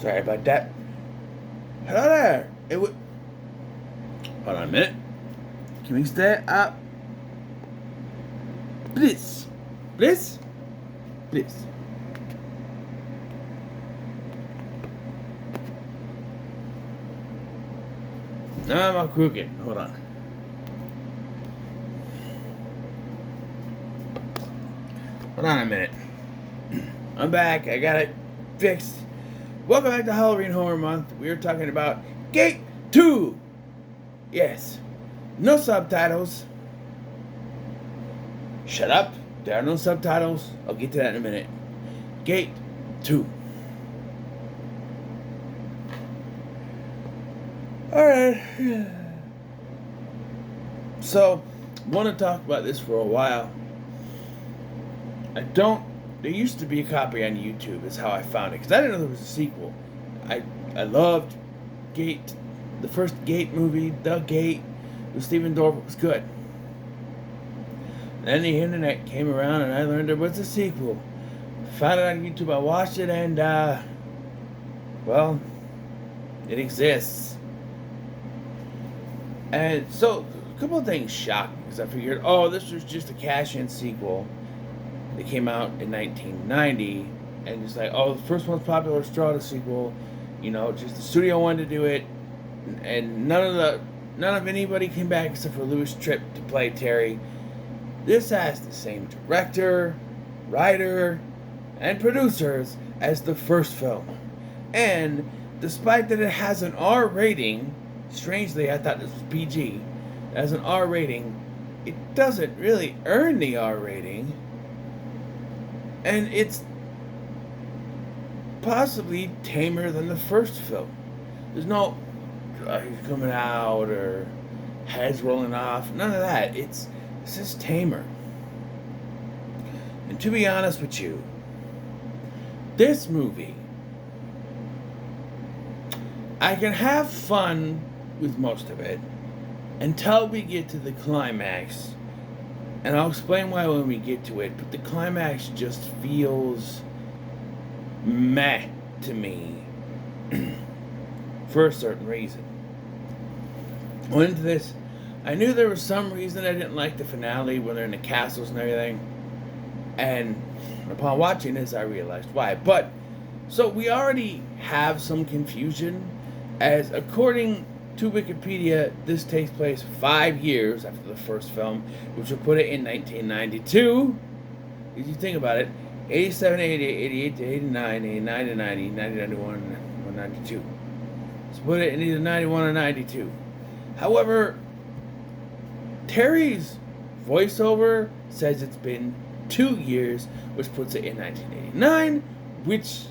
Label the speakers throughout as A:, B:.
A: Sorry about that. Hello there. Hold on a minute. Can we stay up? Please. Please? Please. No, I'm all crooked. Hold on. Hold on a minute. I'm back. I got it fixed. Welcome back to Halloween Horror Month. We are talking about Gate 2. Yes. No subtitles. Shut up. There are no subtitles. I'll get to that in a minute. Gate 2. Alright. So, want to talk about this for a while. There used to be a copy on YouTube, is how I found it. Because I didn't know there was a sequel. I loved Gate. The first Gate movie, The Gate, with Stephen Dorff, was good. Then the internet came around and I learned there was a sequel. Found it on YouTube, I watched it, and, well, it exists. And so, a couple of things shocked me, because I figured, this was just a cash-in sequel that came out in 1990, and it's like, the first one's popular, straw the sequel, just the studio wanted to do it, and none of anybody came back except for Louis Tripp to play Terry. This has the same director, writer, and producers as the first film, and despite that it has an R rating, strangely I thought this was PG, it has an R rating, it doesn't really earn the R rating. And it's possibly tamer than the first film. There's no drugs coming out or heads rolling off. None of that. It's just tamer. And to be honest with you, this movie, I can have fun with most of it until we get to the climax. And I'll explain why when we get to it, but the climax just feels meh to me for a certain reason. Going into this, I knew there was some reason I didn't like the finale when they're in the castles and everything. And upon watching this, I realized why. But, so we already have some confusion, as according to Wikipedia, this takes place 5 years after the first film, which will put it in 1992. If you think about it, 87, 88, 88 to 89, 89 to 90, 90 to 91, or 92. So put it in either 91 or 92. However, Terry's voiceover says it's been 2 years, which puts it in 1989, which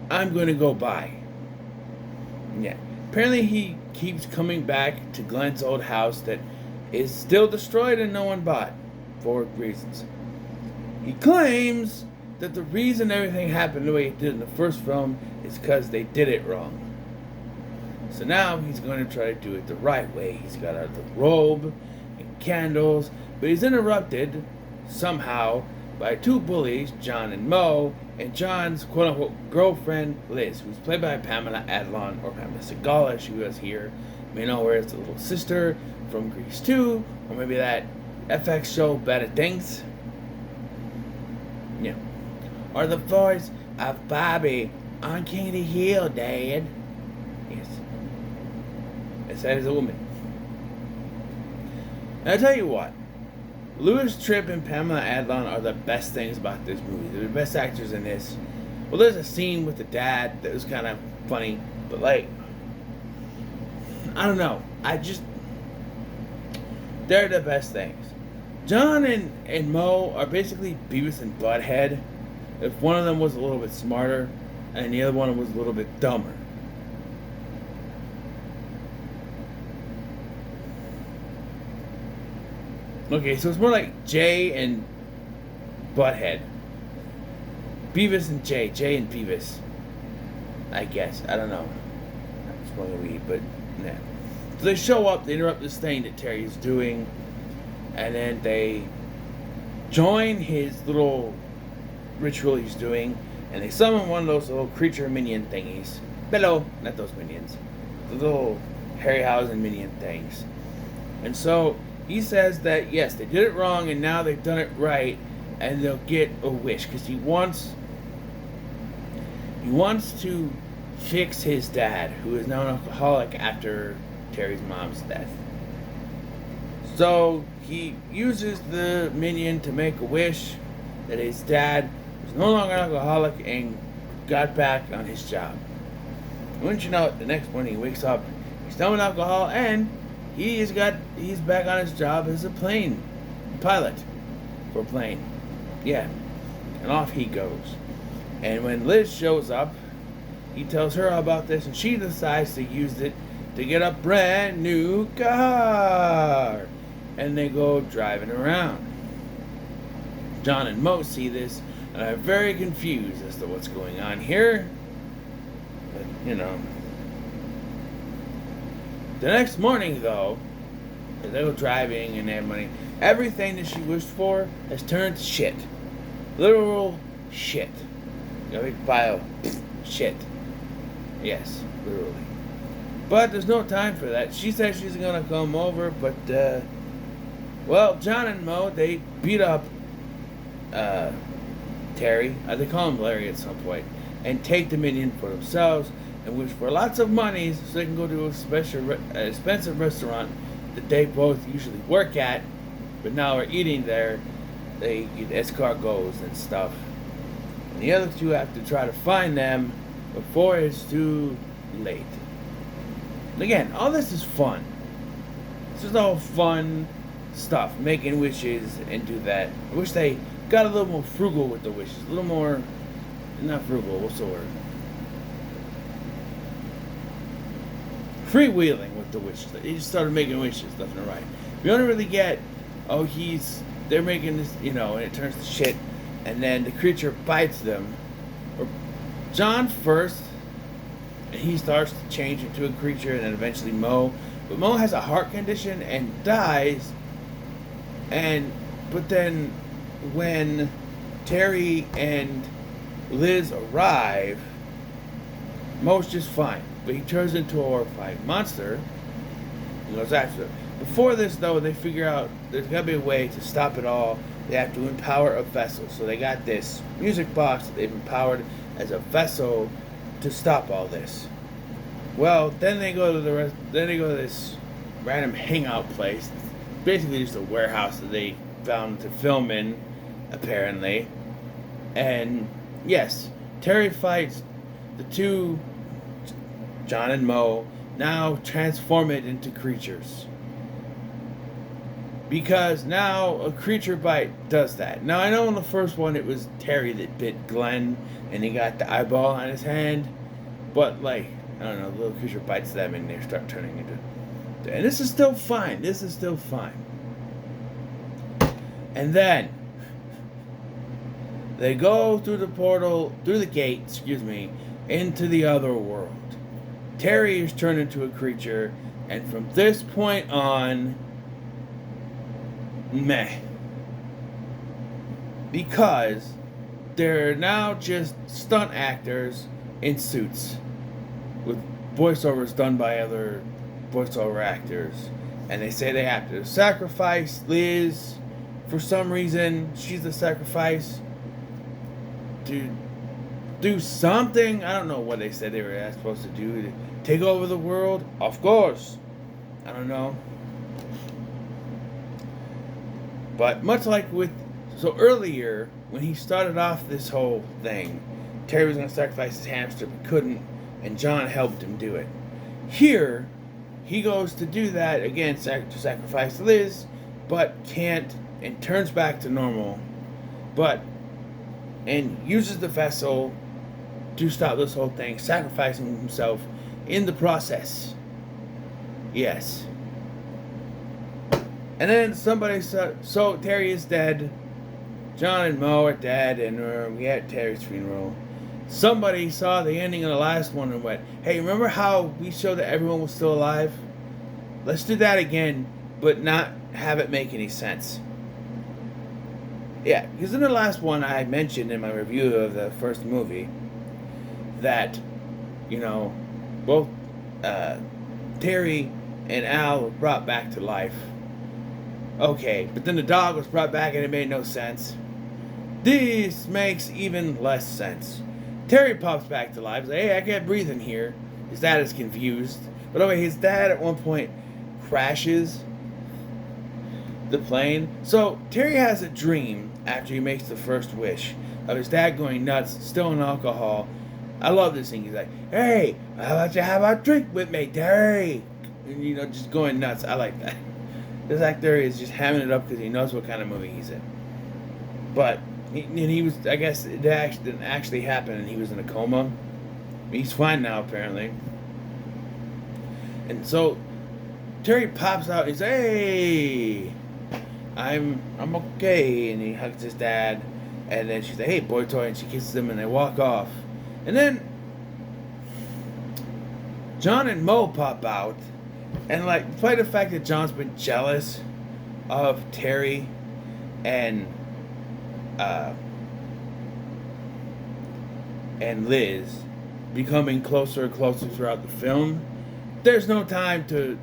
A: I'm going to go by. Yeah. Apparently he keeps coming back to Glenn's old house that is still destroyed and no one bought, for reasons. He claims that the reason everything happened the way it did in the first film is because they did it wrong. So now he's going to try to do it the right way. He's got out the robe and candles, but he's interrupted somehow by 2 bullies, John and Mo, and John's quote-unquote girlfriend, Liz, who's played by Pamela Adlon, or Pamela Segala, as she was here. You may know her as the little sister from Grease 2, or maybe that FX show, Better Things. Yeah. Or the voice of Bobby on King of the Hill, Dad. Yes. It's that as a woman. And I'll tell you what, Louis Tripp and Pamela Adlon are the best things about this movie. They're the best actors in this. Well, there's a scene with the dad that was kind of funny, but I don't know. They're the best things. John and Mo are basically Beavis and Butthead. If one of them was a little bit smarter, and the other one was a little bit dumber. Okay, so it's more like Jay and Butthead. Beavis and Jay and Beavis. I guess. I don't know. It's one of the weed, but nah. So they show up, they interrupt this thing that Terry is doing, and then they join his little ritual he's doing, and they summon one of those little creature minion thingies. Hello, not those minions. The little Harryhausen minion things. And so he says that yes, they did it wrong and now they've done it right and they'll get a wish because he wants to fix his dad, who is now an alcoholic after Terry's mom's death. So he uses the minion to make a wish that his dad was no longer an alcoholic and got back on his job. Wouldn't you know it, the next morning he wakes up, he's done with alcohol, and he's back on his job as a plane pilot for a plane. Yeah. And off he goes. And when Liz shows up, he tells her about this, and she decides to use it to get a brand new car. And they go driving around. John and Mo see this and are very confused as to what's going on here. But, you know. The next morning, though, as they go driving and they have money, everything that she wished for has turned to shit. Literal shit. A big pile of shit. Yes, literally. But there's no time for that. She says she's gonna come over, but well, John and Mo, they beat up Terry. They call him Larry at some point, and take the minion for themselves and wish for lots of money so they can go to a special expensive restaurant that they both usually work at, but now are eating there. They eat escargots and stuff. And the other two have to try to find them before it's too late. And again, all this is fun. This is all fun stuff, making wishes and do that. I wish they got a little more frugal with the wishes. A little more, not frugal, what's the word? Freewheeling with the wishes. They just started making wishes left and right. We only really get, they're making this, and it turns to shit, and then the creature bites them. Or John first, and he starts to change into a creature, and then eventually Mo. But Mo has a heart condition and dies. But then when Terry and Liz arrive, Mo's just fine. But he turns into a horrifying monster and goes after them. Before this, though, they figure out there's got to be a way to stop it all. They have to empower a vessel. So they got this music box that they've empowered as a vessel to stop all this. Well, then they go to this random hangout place. Basically just a warehouse that they found to film in, apparently. And yes, Terry fights the two, John and Mo, now transform it into creatures. Because now a creature bite does that. Now I know in the first one it was Terry that bit Glenn and he got the eyeball on his hand. But I don't know, the little creature bites them and they start turning into... And this is still fine. This is still fine. And then they go through the gate, into the other world. Terry is turned into a creature, and from this point on, meh. Because they're now just stunt actors in suits with voiceovers done by other voiceover actors, and they say they have to sacrifice Liz for some reason. She's the sacrifice to do something. I don't know what they said they were supposed to do, to take over the world. Of course, I don't know, but much like earlier when he started off this whole thing, Terry was going to sacrifice his hamster but couldn't, and John helped him do it. Here he goes to do that again, to sacrifice Liz, but can't, and turns back to normal, and uses the vessel to stop this whole thing, sacrificing himself in the process. Yes. And then somebody said, so Terry is dead, John and Mo are dead, and we had Terry's funeral. Somebody saw the ending of the last one and went, hey, remember how we showed that everyone was still alive? Let's do that again, but not have it make any sense. Yeah, because in the last one I mentioned in my review of the first movie that, Both Terry and Al were brought back to life. Okay, but then the dog was brought back and it made no sense. This makes even less sense. Terry pops back to life. He's like, hey, I can't breathe in here. His dad is confused. But anyway, his dad at one point crashes the plane. So Terry has a dream after he makes the first wish of his dad going nuts, still on alcohol. I love this thing. He's like, hey, how about you have a drink with me, Terry? And, just going nuts. I like that. This actor is just hamming it up because he knows what kind of movie he's in. But he was, I guess it didn't actually happen and he was in a coma. He's fine now, apparently. And so Terry pops out and he's, hey, I'm okay. And he hugs his dad. And then she's like, hey, boy toy. And she kisses him and they walk off. And then John and Mo pop out. And, despite the fact that John's been jealous of Terry and Liz becoming closer and closer throughout the film, there's no time to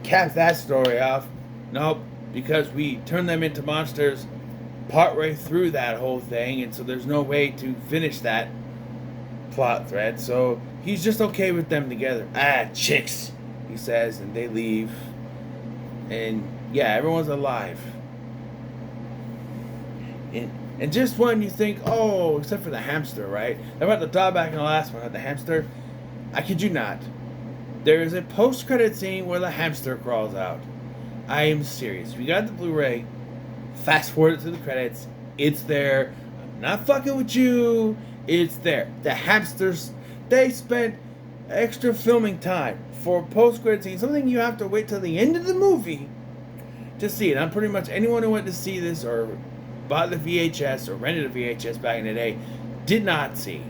A: cap that story off. Nope, because we turn them into monsters partway through that whole thing, and so there's no way to finish that plot thread. So he's just okay with them together. Chicks, he says, and they leave. And yeah, everyone's alive. And just when you think, oh, except for the hamster, right? About the dog back in the last one, the hamster. I kid you not. There is a post-credit scene where the hamster crawls out. I am serious. If you got the Blu-ray, fast forward to the credits. It's there. I'm not fucking with you. It's there. The hamsters, they spent extra filming time for a post-credit scene. Something you have to wait till the end of the movie to see it. I'm pretty much anyone who went to see this or bought the VHS or rented a VHS back in the day did not see.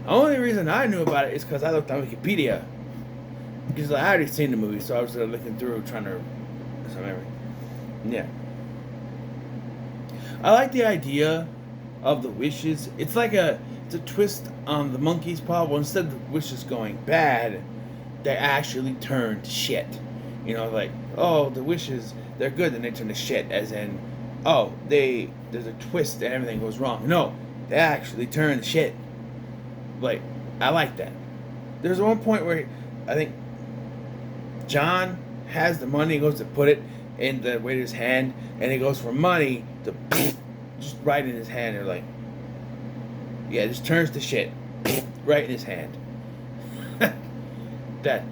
A: The only reason I knew about it is because I looked on Wikipedia. Because I already seen the movie, so I was looking through trying to remember. Yeah. I like the idea of the wishes. It's a twist on the monkey's paw. Well, instead of the wishes going bad, they actually turn to shit. Oh, the wishes, they're good, then they turn to shit, as in, oh, there's a twist and everything goes wrong. No, they actually turn to shit. I like that. There's one point where I think John has the money, goes to put it in the waiter's hand, and he goes for money to just right in his hand. They're yeah, just turns to shit right in his hand. That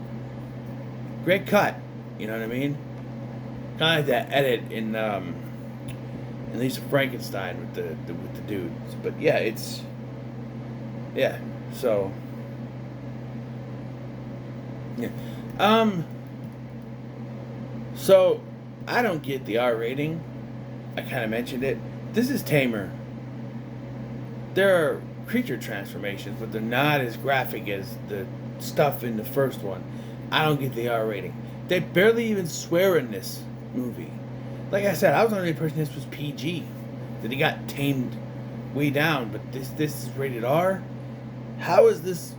A: great cut, you know what I mean? Kind of like that edit in Lisa Frankenstein with the dudes. But yeah, so yeah. So I don't get the R rating. I kind of mentioned it. This is tamer. There are creature transformations, but they're not as graphic as the stuff in the first one. I don't get the R rating. They barely even swear in this movie. Like I said, I was the only person this was PG. That he got tamed way down, but this is rated R? How is this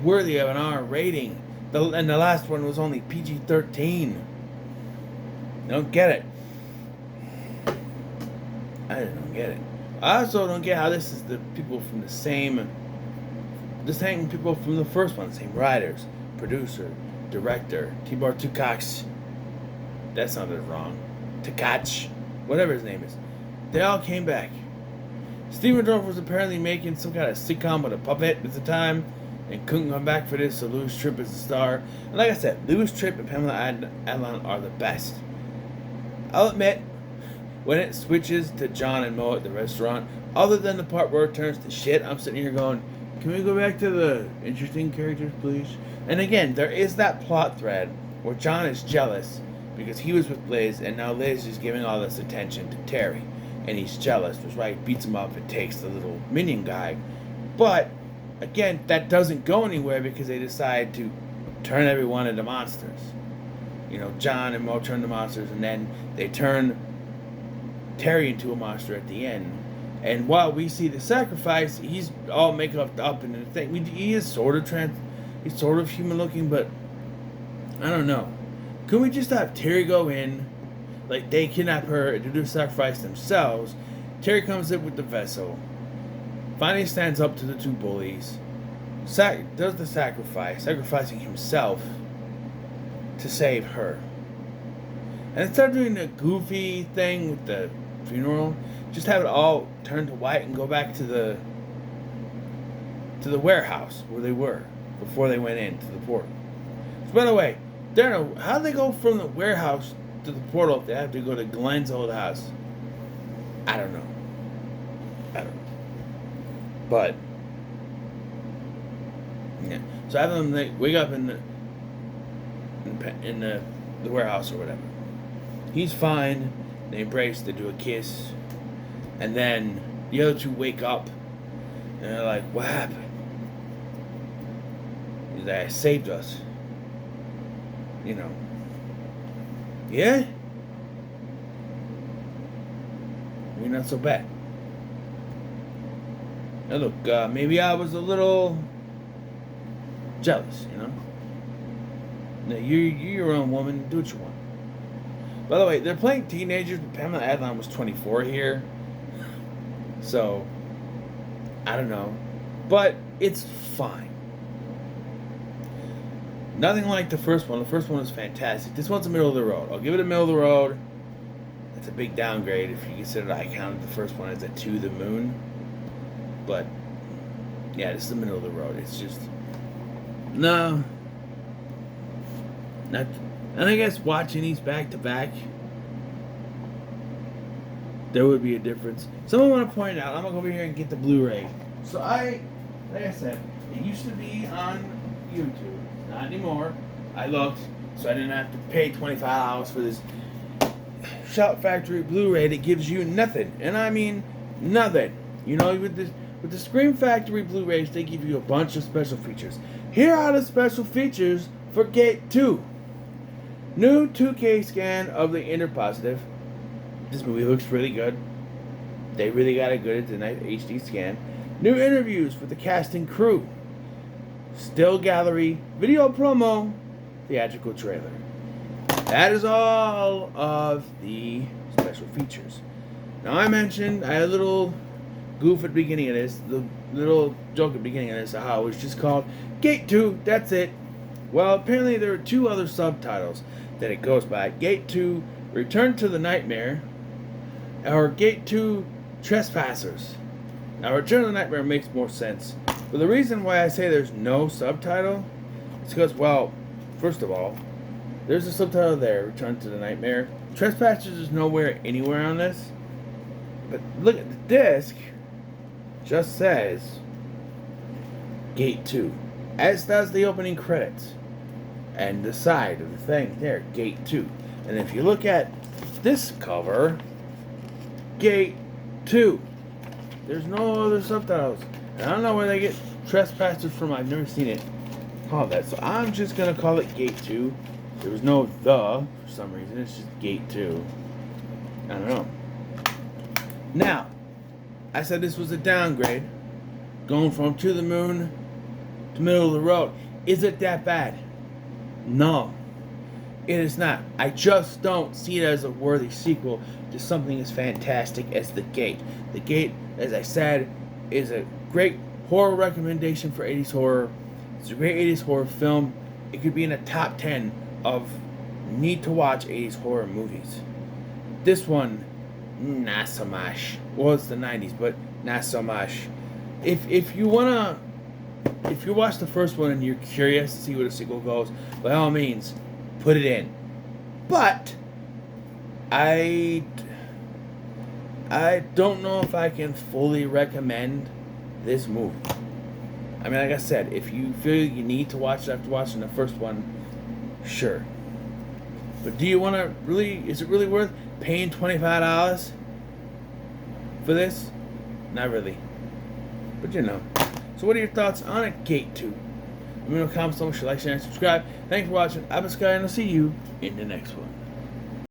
A: worthy of an R rating? And the last one was only PG-13. I don't get it. I don't get it. I also don't get how this is the people from the same people from the first one, same writers, producer, director, Tibor Tukacs. That sounded wrong. Tukach, whatever his name is. They all came back. Steven Dorff was apparently making some kind of sitcom with a puppet at the time and couldn't come back for this, so Louis Tripp is the star. And like I said, Louis Tripp and Pamela Adlon are the best. I'll admit, when it switches to John and Mo at the restaurant, other than the part where it turns to shit, I'm sitting here going, can we go back to the interesting characters, please? And again, there is that plot thread where John is jealous because he was with Liz, and now Liz is giving all this attention to Terry. And he's jealous, which is why he beats him up and takes the little minion guy. But, again, that doesn't go anywhere because they decide to turn everyone into monsters. John and Mo turn to monsters, and then they turn Terry into a monster at the end. And while we see the sacrifice, he's all makeup up and everything. He is sort of he's sort of human looking, but I don't know. Could we just have Terry go in, like they kidnap her and do the sacrifice themselves? Terry comes in with the vessel, finally stands up to the two bullies, does the sacrifice, sacrificing himself to save her. And instead of doing the goofy thing with the funeral, just have it all turn to white and go back to the warehouse where they were before they went into the portal. So by the way, Darren, how do they go from the warehouse to the portal if they have to go to Glenn's old house? I don't know. But yeah, so have them they wake up in the warehouse or whatever. He's fine. They embrace. They do a kiss, and then the other two wake up, and they're like, "What happened?" He's like, "I saved us." You know. Yeah. We're not so bad. Now look, maybe I was a little jealous, you know. Now, you're your own woman. Do what you want. By the way, they're playing teenagers, but Pamela Adlon was 24 here. So, I don't know. But it's fine. Nothing like the first one. The first one was fantastic. This one's the middle of the road. I'll give it a middle of the road. That's a big downgrade if you consider I counted the first one as a to the moon. But, yeah, this is the middle of the road. It's just, no. Not, and I guess watching these back to back, there would be a difference. Someone want to point out, I'm going to go over here and get the Blu-ray. So like I said, it used to be on YouTube. Not anymore. I looked, so I didn't have to pay $25 for this Shout Factory Blu-ray that gives you nothing. And I mean, nothing. You know, with the Scream Factory Blu-rays, they give you a bunch of special features. Here are the special features for Gate 2. New 2K scan of the Inner Positive. This movie looks really good. They really got it good at the night HD scan. New interviews with the cast and crew. Still gallery, video promo, theatrical trailer. That is all of the special features. Now I mentioned, I had a little goof at the beginning of this, the little joke at the beginning of this, how it was just called Gate 2, that's it. Well, apparently there are two other subtitles that it goes by. Gate 2, Return to the Nightmare, or Gate 2, Trespassers. Now, Return to the Nightmare makes more sense. But the reason why I say there's no subtitle is because, well, first of all, there's a subtitle there, Return to the Nightmare. Trespassers is nowhere anywhere on this. But look at the disc. Just says Gate 2, as does the opening credits and the side of the thing there, Gate 2. And if you look at this cover, Gate 2, there's no other subtitles. And I don't know where they get Trespassers from. I've never seen it called that, so I'm just gonna call it Gate 2. There was no the for some reason. It's just Gate 2. I don't know. Now, I said this was a downgrade, going from To the Moon to Middle of the Road. Is it that bad? No, it is not. I just don't see it as a worthy sequel to something as fantastic as The Gate. The Gate, as I said, is a great horror recommendation for 80s horror. It's a great 80s horror film. It could be in the top 10 of need to watch 80s horror movies. This one, not so much. Well, it's the 90s, but not so much. If you watch the first one and you're curious to see where the sequel goes, by all means, put it in. But I don't know if I can fully recommend this movie. I mean, like I said, if you feel you need to watch it after watching the first one, sure. But do you want to really, is it really worth paying $25 for this? Not really. But you know. So what are your thoughts on it, Gate 2? Let me know in the comments below. Like, share, and subscribe. Thanks for watching. I've been Sky, and I'll see you in the next one.